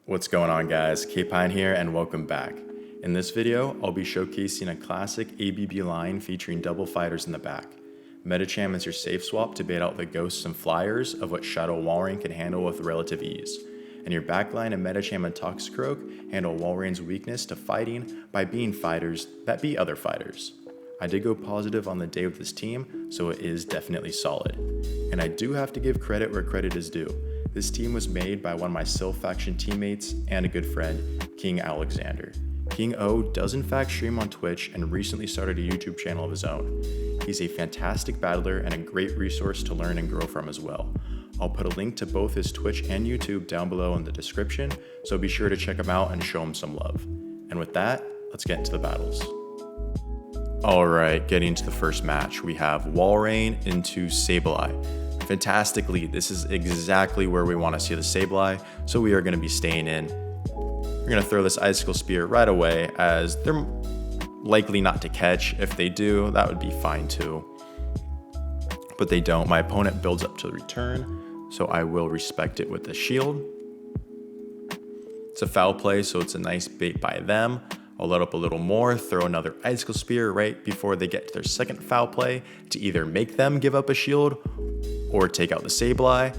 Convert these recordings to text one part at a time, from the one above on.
What's going on, guys? K-Pine here and welcome back. In this video, I'll be showcasing a classic ABB line featuring double fighters in the back. Medicham is your safe swap to bait out the ghosts and flyers of what Shadow Walrein can handle with relative ease. And your backline and Medicham and Toxicroak handle Walrein's weakness to fighting by being fighters that beat other fighters. I did go positive on the day with this team, so it is definitely solid. And I do have to give credit where credit is due. This team was made by one of my Sylph faction teammates and a good friend, KingOwlexander. KingO does in fact stream on Twitch and recently started a YouTube channel of his own. He's a fantastic battler and a great resource to learn and grow from as well. I'll put a link to both his Twitch and YouTube down below in the description, so be sure to check him out and show him some love. And with that, let's get into the battles. Alright, getting into the first match, we have Walrein into Sableye. Fantastic lead. This is exactly where we want to see the Sableye, so we are going to be staying in. We're going to throw this Icicle Spear right away, as they're likely not to catch. If they do, that would be fine too. But they don't. My opponent builds up to the return, so I will respect it with the shield. It's a foul play, so it's a nice bait by them. I'll let up a little more, throw another Icicle Spear right before they get to their second foul play to either make them give up a shield or take out the Sableye,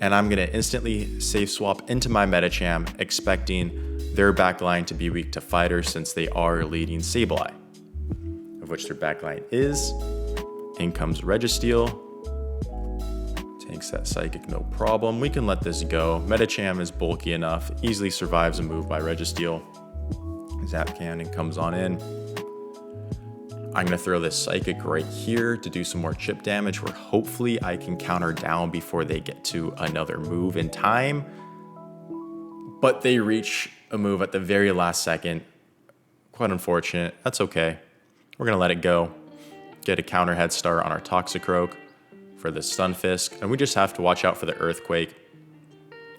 and I'm gonna instantly safe swap into my Medicham, expecting their backline to be weak to fighters since they are leading Sableye, of which their backline is. In comes Registeel, takes that Psychic no problem. We can let this go. Medicham is bulky enough, easily survives a move by Registeel. Zap Cannon comes on in. I'm going to throw this Psychic right here to do some more chip damage where hopefully I can counter down before they get to another move in time. But they reach a move at the very last second. Quite unfortunate. That's okay. We're going to let it go. Get a counter head start on our Toxicroak for the Stunfisk. And we just have to watch out for the Earthquake.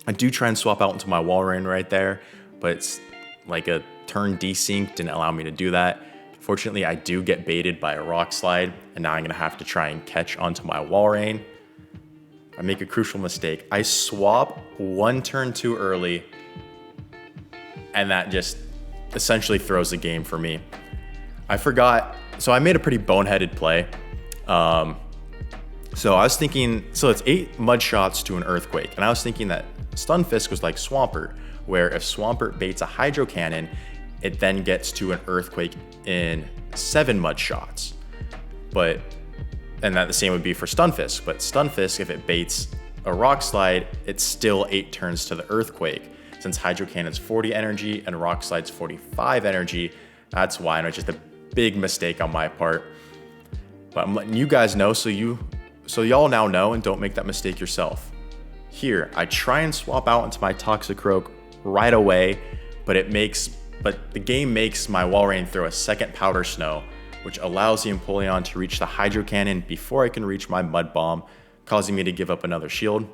I do try and swap out into my Walrein right there, but it's like a turn desync didn't allow me to do that. Fortunately, I do get baited by a Rock Slide, and now I'm going to have to try and catch onto my Walrein. I make a crucial mistake. I swap one turn too early, and that just essentially throws the game for me. I forgot, so I made a pretty boneheaded play. So I was thinking, so it's 8 mud shots to an Earthquake, and I was thinking that Stunfisk was like Swampert, where if Swampert baits a Hydro Cannon, it then gets to an Earthquake in 7 mud shots. And that the same would be for Stunfisk, but Stunfisk, if it baits a Rock Slide, it's still 8 turns to the Earthquake. Since Hydro Cannon's 40 energy and Rock Slide's 45 energy, that's why, and it's just a big mistake on my part. But I'm letting you guys know so y'all now know and don't make that mistake yourself. Here, I try and swap out into my Toxicroak right away, but the game makes my Walrein throw a second Powder Snow, which allows the Empoleon to reach the Hydro Cannon before I can reach my Mud Bomb, causing me to give up another shield.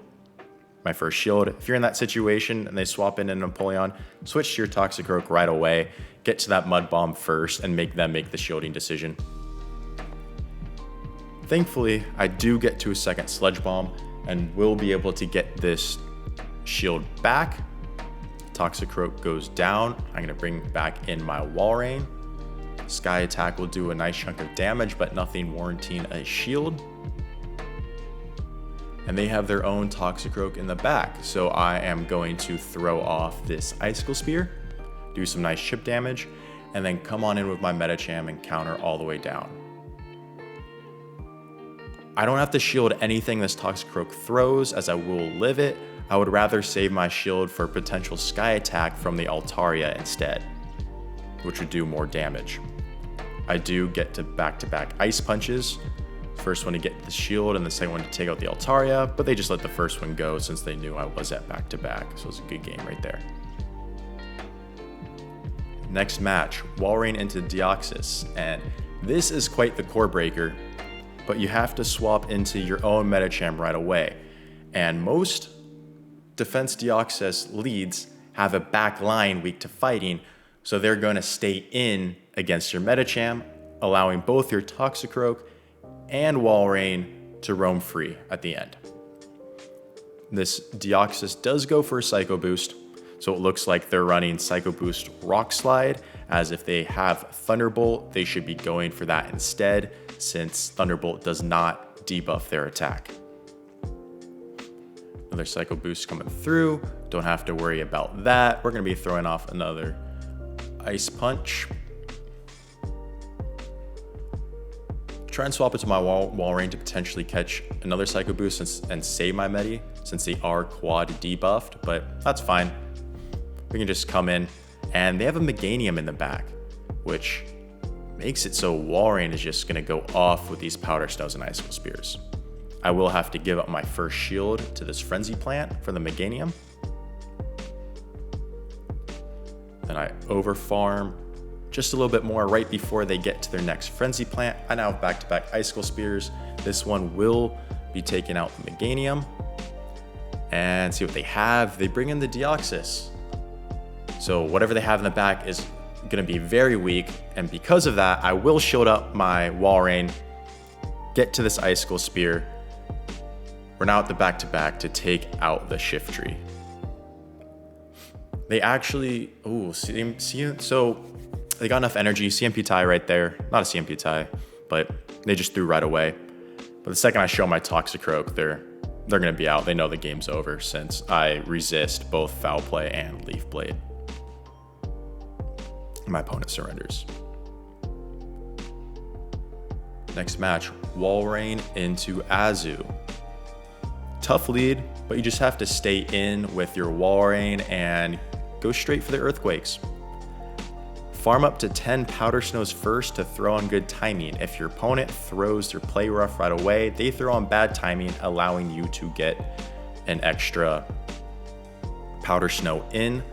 My first shield. If you're in that situation and they swap in an Empoleon, switch to your Toxicroak right away, get to that Mud Bomb first, and make them make the shielding decision. Thankfully, I do get to a second Sludge Bomb and will be able to get this shield back. Toxicroak goes down. I'm going to bring back in my Walrein. Sky Attack will do a nice chunk of damage, but nothing warranting a shield. And they have their own Toxicroak in the back, so I am going to throw off this Icicle Spear, do some nice chip damage, and then come on in with my Medicham and counter all the way down. I don't have to shield anything this Toxicroak throws, as I will live it. I would rather save my shield for potential Sky Attack from the Altaria instead, which would do more damage. I do get to back-to-back Ice Punches. First one to get the shield and the second one to take out the Altaria, but they just let the first one go since they knew I was at back-to-back, so it's a good game right there. Next match, Walrein into Deoxys, and this is quite the core breaker, but you have to swap into your own Medicham right away. And most Defense Deoxys leads have a back line weak to fighting, so they're going to stay in against your Medicham, allowing both your Toxicroak and Walrein to roam free at the end. This Deoxys does go for a Psycho Boost, So it looks like they're running Psycho Boost Rock Slide, as if they have Thunderbolt, they should be going for that instead, since Thunderbolt does not debuff their attack. Another Psycho Boost coming through. Don't have to worry about that. We're going to be throwing off another Ice Punch. Try and swap it to my Walrein to potentially catch another Psycho Boost and save my Medi, since they are quad debuffed, but that's fine. We can just come in, and they have a Meganium in the back, which makes it so Walrein is just going to go off with these Powder Snows and Icicle Spears. I will have to give up my first shield to this Frenzy Plant for the Meganium. Then I overfarm just a little bit more right before they get to their next Frenzy Plant. I now have back-to-back Icicle Spears. This one will be taking out the Meganium. And see what they have. They bring in the Deoxys. So whatever they have in the back is going to be very weak. And because of that, I will shield up my Walrein, get to this Icicle Spear. We're now at the back-to-back to take out the Shiftry. They actually, so they got enough energy. CMP tie right there. Not a CMP tie, but they just threw right away. But the second I show my Toxicroak, they're going to be out. They know the game's over since I resist both Foul Play and Leaf Blade. My opponent surrenders. Next match, Walrein into Azu. Tough lead, but you just have to stay in with your Walrein and go straight for the Earthquakes. Farm up to 10 Powder Snows first to throw on good timing. If your opponent throws their Play Rough right away, they throw on bad timing, allowing you to get an extra Powder Snow in.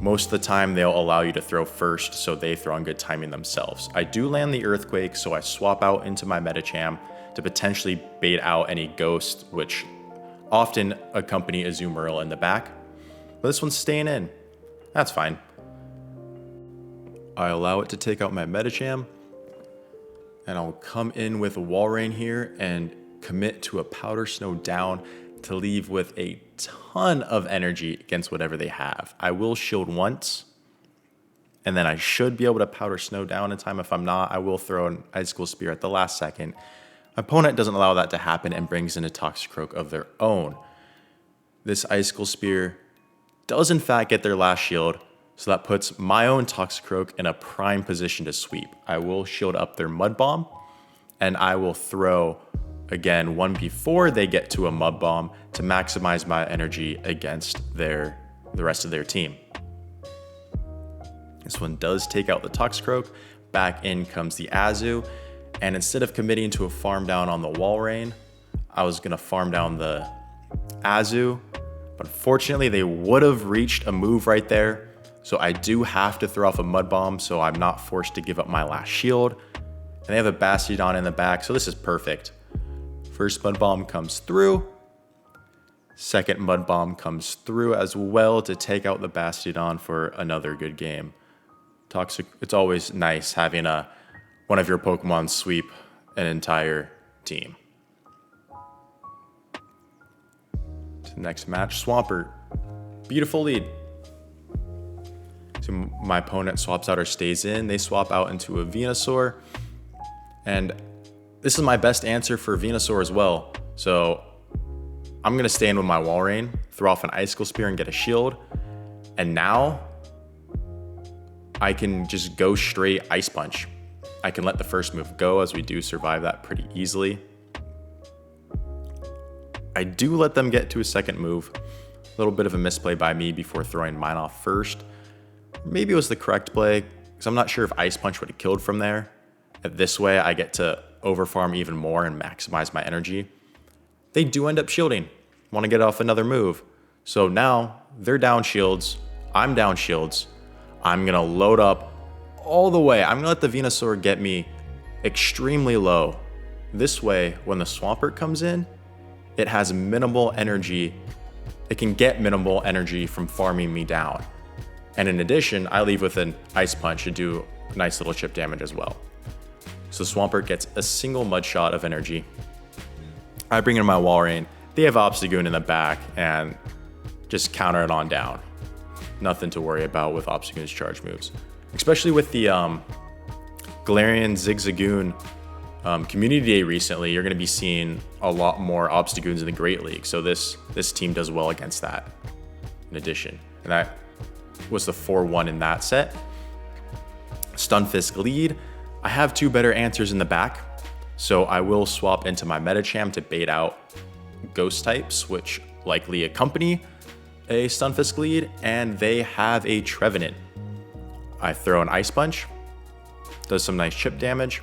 Most of the time, they'll allow you to throw first, so they throw on good timing themselves. I do land the Earthquake, so I swap out into my Medicham to potentially bait out any Ghost, which often accompany Azumarill in the back. But this one's staying in. That's fine. I allow it to take out my Medicham, and I'll come in with a Walrein here and commit to a Powder Snow down to leave with a ton of energy against whatever they have. I will shield once, and then I should be able to Powder Snow down in time. If I'm not, I will throw an Icicle Spear at the last second. My opponent doesn't allow that to happen and brings in a Toxicroak of their own. This Icicle Spear does in fact get their last shield, so that puts my own Toxicroak in a prime position to sweep. I will shield up their Mud Bomb, and I will throw again one before they get to a Mud Bomb to maximize my energy against the rest of their team. This one does take out the Toxicroak. Back in comes the Azu, and instead of committing to a farm down on the Walrein, I was gonna farm down the Azu, but unfortunately they would have reached a move right there. So I do have to throw off a Mud Bomb, so I'm not forced to give up my last shield. And they have a Bastiodon in the back, so this is perfect. First Mud Bomb comes through. Second Mud Bomb comes through as well to take out the Bastiodon for another good game. It's always nice having one of your Pokemon sweep an entire team. To the next match, Swampert. Beautiful lead. So my opponent swaps out or stays in. They swap out into a Venusaur. And this is my best answer for Venusaur as well. So I'm going to stay in with my Walrein, throw off an Icicle Spear and get a shield. And now I can just go straight Ice Punch. I can let the first move go, as we do survive that pretty easily. I do let them get to a second move. A little bit of a misplay by me before throwing mine off first. Maybe it was the correct play, because I'm not sure if Ice Punch would have killed from there. This way, I get to overfarm even more and maximize my energy. They do end up shielding. Want to get off another move. So now, they're down shields. I'm down shields. I'm going to load up all the way. I'm going to let the Venusaur get me extremely low. This way, when the Swampert comes in, it has minimal energy. It can get minimal energy from farming me down. And in addition, I leave with an Ice Punch to do nice little chip damage as well. So Swampert gets a single Mud Shot of energy. I bring in my Walrein. They have Obstagoon in the back and just counter it on down. nothing to worry about with Obstagoon's charge moves. Especially with the Galarian Zigzagoon Community Day recently, you're going to be seeing a lot more Obstagoons in the Great League. So this team does well against that in addition. And that was the 4-1 in that set. Stunfisk Lead. I have 2 better answers in the back. So I will swap into my Medicham to bait out Ghost types, which likely accompany a Stunfisk Lead, and they have a Trevenant. I throw an Ice Punch, does some nice chip damage.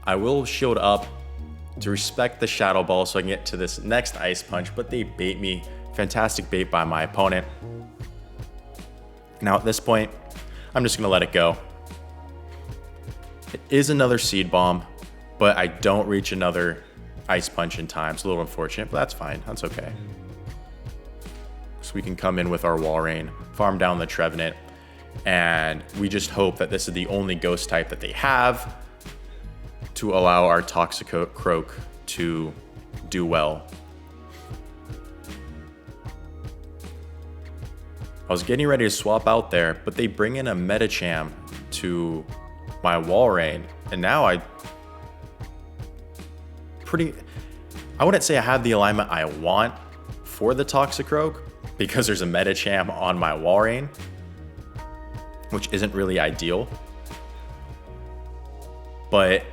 I will shield up to respect the Shadow Ball so I can get to this next Ice Punch, but they bait me. Fantastic bait by my opponent. Now at this point, I'm just gonna let it go. It is another Seed Bomb, but I don't reach another Ice Punch in time. It's a little unfortunate, but that's fine. That's okay. So we can come in with our Walrein, farm down the Trevenant, and we just hope that this is the only Ghost type that they have to allow our Toxicroak to do well. I was getting ready to swap out there, but they bring in a Medicham to my Walrein, and now I wouldn't say I have the alignment I want for the Toxicroak because there's a Medicham on my Walrein, which isn't really ideal. But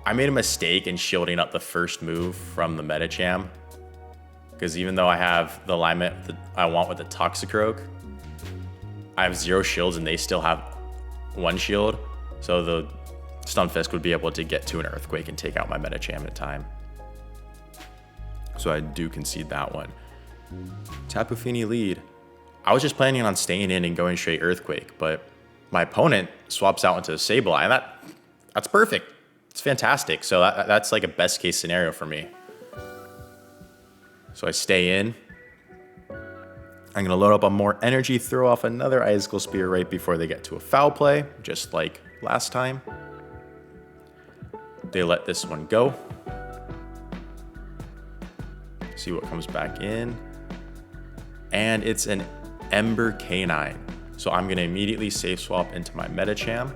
I made a mistake in shielding up the first move from the Medicham, because even though I have the alignment that I want with the Toxicroak, I have 0 shields and they still have 1 shield. So the Stunfisk would be able to get to an Earthquake and take out my Medicham in time. So I do concede that one. Tapu Fini Lead. I was just planning on staying in and going straight Earthquake, but my opponent swaps out into a Sableye, and that's perfect. It's fantastic. So that's like a best case scenario for me. So I stay in. I'm going to load up on more energy, throw off another Icicle Spear right before they get to a foul play, just like last time. They let this one go. See what comes back in. And it's an Ember Canine. So I'm going to immediately safe swap into my Medicham,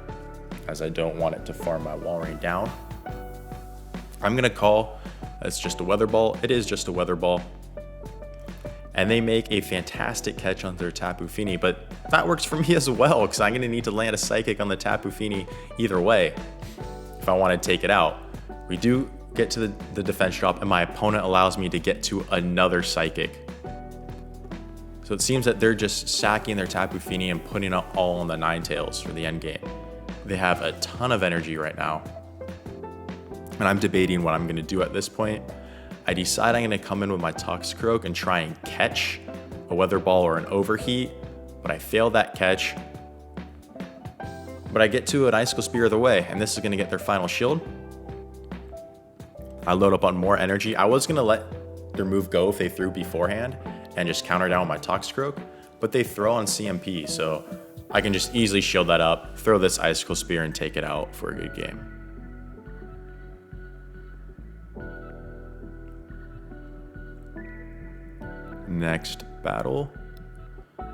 as I don't want it to farm my Walrein down. I'm going to call. That's just a Weather Ball. It is just a Weather Ball. And they make a fantastic catch on their Tapu Fini, but that works for me as well, because I'm going to need to land a Psychic on the Tapu Fini either way if I want to take it out. We do get to the defense drop, and my opponent allows me to get to another Psychic. So it seems that they're just sacking their Tapu Fini and putting it all on the Ninetales for the end game. They have a ton of energy right now. And I'm debating what I'm going to do at this point. I decide I'm going to come in with my Toxicroak and try and catch a Weather Ball or an Overheat, but I fail that catch. But I get to an Icicle Spear the way, and this is going to get their final shield. I load up on more energy. I was going to let their move go if they threw beforehand and just counter down with my Toxicroak, but they throw on CMP, so I can just easily shield that up, throw this Icicle Spear, and take it out for a good game. Next battle,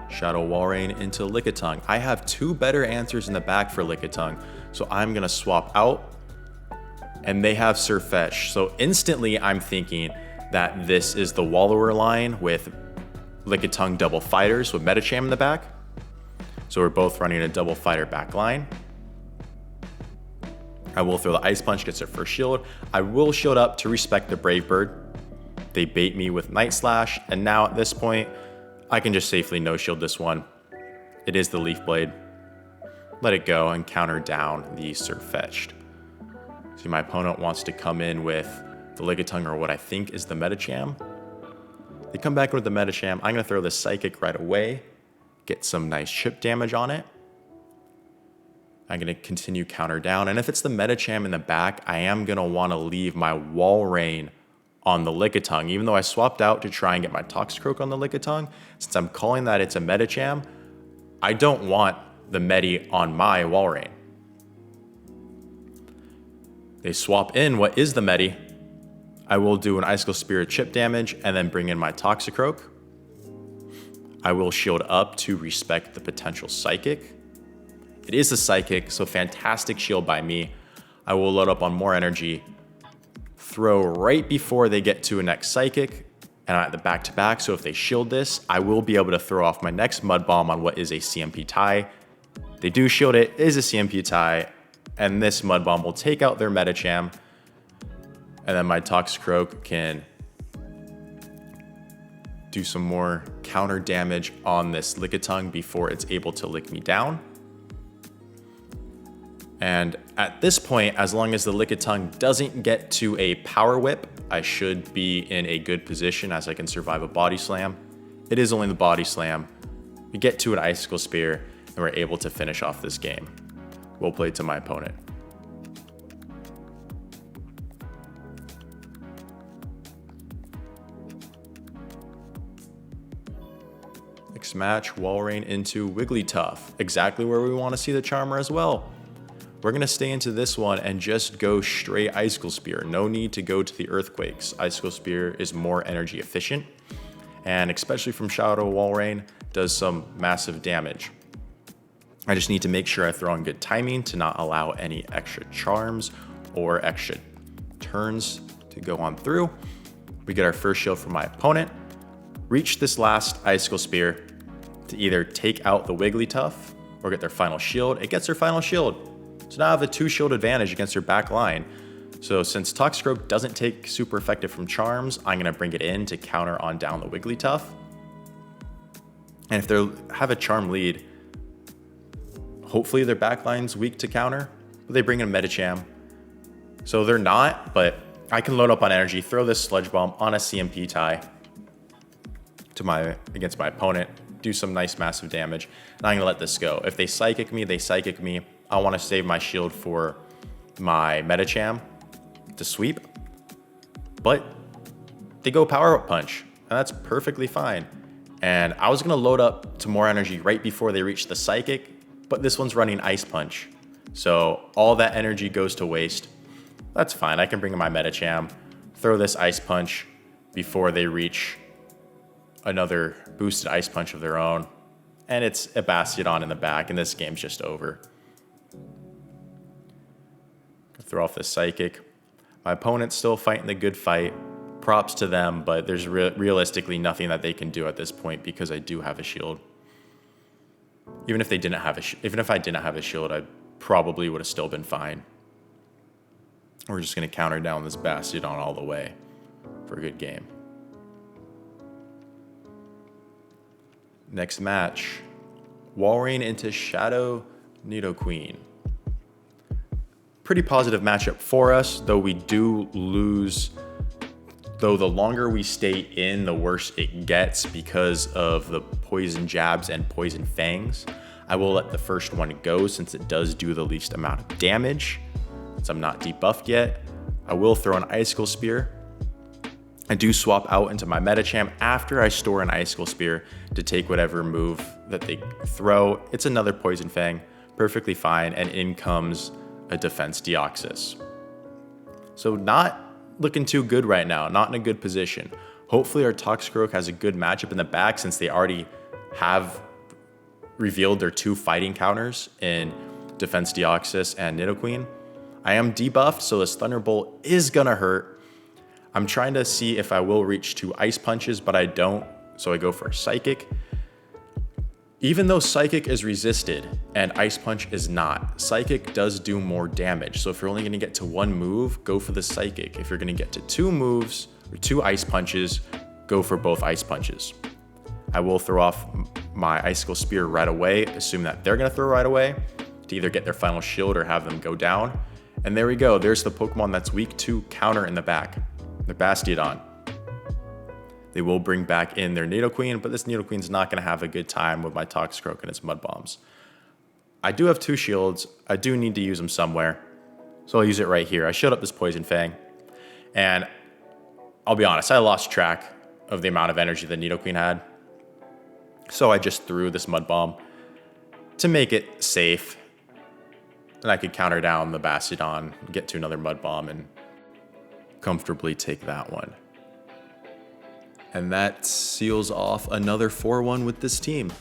Shadow Walrein into Lickitung. I have 2 better answers in the back for Lickitung, so I'm going to swap out, and they have Surfetch. So instantly I'm thinking that this is the Wallower line with Lickitung double fighters with Medicham in the back. So we're both running a double fighter back line. I will throw the Ice Punch, gets their first shield. I will shield up to respect the Brave Bird. They bait me with Night Slash, and now at this point, I can just safely no-shield this one. It is the Leaf Blade. Let it go and counter down the Surfetched. See, my opponent wants to come in with the Lickitung or what I think is the Medicham. They come back with the Medicham. I'm going to throw the Psychic right away, get some nice chip damage on it. I'm going to continue counter down, and if it's the Medicham in the back, I am going to want to leave my Walrein on the Lickitung, even though I swapped out to try and get my Toxicroak on the Lickitung. Since I'm calling that it's a Medicham, I don't want the Medi on my Walrein. They swap in what is the Medi. I will do an Icicle Spear chip damage and then bring in my Toxicroak. I will shield up to respect the potential Psychic. It is a Psychic, so fantastic shield by me. I will load up on more energy, throw right before they get to a next Psychic, and I'm at the back-to-back, so if they shield this, I will be able to throw off my next Mud Bomb on what is a CMP tie. They do shield it, is a CMP tie, and this Mud Bomb will take out their Medicham, and then my Toxicroak can do some more counter damage on this Lickitung before it's able to lick me down. And at this point, as long as the Lickitung doesn't get to a Power Whip, I should be in a good position as I can survive a Body Slam. It is only the Body Slam. We get to an Icicle Spear, and we're able to finish off this game. Well played to my opponent. Next match, Walrein into Wigglytuff. Exactly where we want to see the Charmer as well. We're going to stay into this one and just go straight Icicle Spear. No need to go to the Earthquakes. Icicle Spear is more energy efficient, and especially from Shadow Walrein, does some massive damage. I just need to make sure I throw in good timing to not allow any extra charms or extra turns to go on through. We get our first shield from my opponent. Reach this last Icicle Spear to either take out the Wigglytuff or get their final shield. It gets their final shield. So now I have a 2-shield advantage against their back line. So since Toxicroak doesn't take super effective from charms, I'm going to bring it in to counter on down the Wigglytuff. And if they have a Charm lead, hopefully their back line's weak to counter, but they bring in Medicham. So they're not, but I can load up on energy, throw this Sludge Bomb on a CMP tie against my opponent, do some nice massive damage, and I'm going to let this go. If they Psychic me, they Psychic me. I want to save my shield for my Medicham to sweep, but they go Power Up Punch, and that's perfectly fine. And I was going to load up to more energy right before they reach the Psychic, but this one's running Ice Punch, so all that energy goes to waste. That's fine. I can bring in my Medicham, throw this Ice Punch before they reach another boosted Ice Punch of their own, and it's a Bastiodon in the back, and this game's just over. Throw off the Psychic. My opponent's still fighting the good fight. Props to them, but there's realistically nothing that they can do at this point because I do have a shield. Even if I didn't have a shield, I probably would have still been fine. We're just going to counter down this Bastiodon all the way for a good game. Next match, Walrein into Shadow Nidoqueen. Pretty positive matchup for us, though we do lose. Though the longer we stay in, the worse it gets because of the Poison Jabs and Poison Fangs. I will let the first one go since it does do the least amount of damage. Since I'm not debuffed yet, I will throw an Icicle Spear. I do swap out into my Medicham after I store an Icicle Spear to take whatever move that they throw. It's another Poison Fang, perfectly fine, and in comes a Defense Deoxys. So not looking too good right now, not in a good position. Hopefully our Toxicroak has a good matchup in the back since they already have revealed their 2 fighting counters in Defense Deoxys and Nidoqueen. I am debuffed, so this Thunderbolt is gonna hurt. I'm trying to see if I will reach 2 Ice Punches, but I don't, so I go for a Psychic. Even though Psychic is resisted and Ice Punch is not, Psychic does do more damage. So if you're only going to get to 1 move, go for the Psychic. If you're going to get to 2 moves or 2 Ice Punches, go for both Ice Punches. I will throw off my Icicle Spear right away, assume that they're going to throw right away to either get their final shield or have them go down. And there we go. There's the Pokemon that's weak to counter in the back, their Bastiodon. They will bring back in their Nidoqueen, but this Nidoqueen's not going to have a good time with my Toxicroak and its Mud Bombs. I do have 2 shields. I do need to use them somewhere, so I'll use it right here. I showed up this Poison Fang, and I'll be honest, I lost track of the amount of energy that Nidoqueen had, so I just threw this Mud Bomb to make it safe, and I could counter down the Bastiodon, get to another Mud Bomb, and comfortably take that one. And that seals off another 4-1 with this team.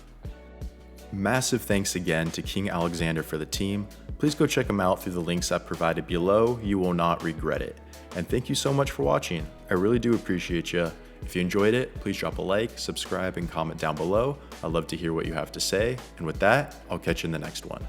Massive thanks again to KingOwlexander for the team. Please go check him out through the links I've provided below. You will not regret it. And thank you so much for watching. I really do appreciate you. If you enjoyed it, please drop a like, subscribe, and comment down below. I'd love to hear what you have to say. And with that, I'll catch you in the next one.